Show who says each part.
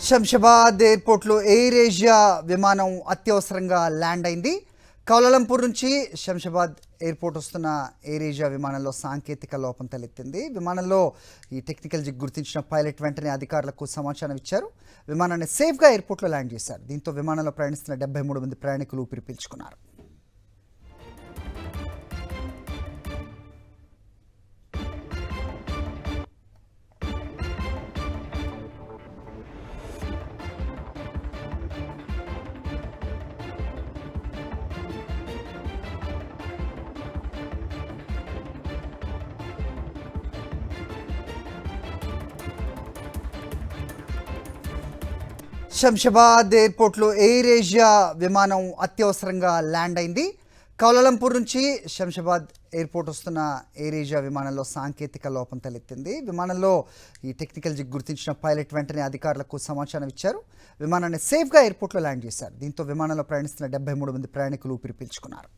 Speaker 1: శంషాబాద్ ఎయిర్పోర్ట్లో air Asia విమానం అత్యవసరంగా ల్యాండ్ అయింది. కౌలాలంపూర్ నుంచి శంషాబాద్ ఎయిర్పోర్ట్ వస్తున్న ఎయిర్ ఏషియా విమానంలో సాంకేతిక లోపం తలెత్తింది. విమానంలో ఈ టెక్నికల్ జిగ్ గుర్తించిన పైలట్ వెంటనే అధికారులకు సమాచారం ఇచ్చారు. విమానాన్ని సేఫ్గా ఎయిర్పోర్ట్లో ల్యాండ్ చేశారు. దీంతో విమానంలో ప్రయాణిస్తున్న 73 మంది ప్రయాణికులు ఊపిరి పీల్చుకున్నారు. శంషాబాద్ ఎయిర్పోర్ట్లో ఎయిర్ ఏషియా విమానం అత్యవసరంగా ల్యాండ్ అయింది. కౌలాలంపూర్ నుంచి శంషాబాద్ ఎయిర్పోర్ట్ వస్తున్న ఎయిర్ ఏషియా విమానంలో సాంకేతిక లోపం తలెత్తింది. విమానంలో ఈ టెక్నికల్ జిగ్ గుర్తించిన పైలట్ వెంటనే అధికారులకు సమాచారం ఇచ్చారు. విమానాన్ని సేఫ్గా ఎయిర్పోర్ట్లో ల్యాండ్ చేశారు. దీంతో విమానంలో ప్రయాణిస్తున్న 73 మంది ప్రయాణికులు ఊపిరి పీల్చుకున్నారు.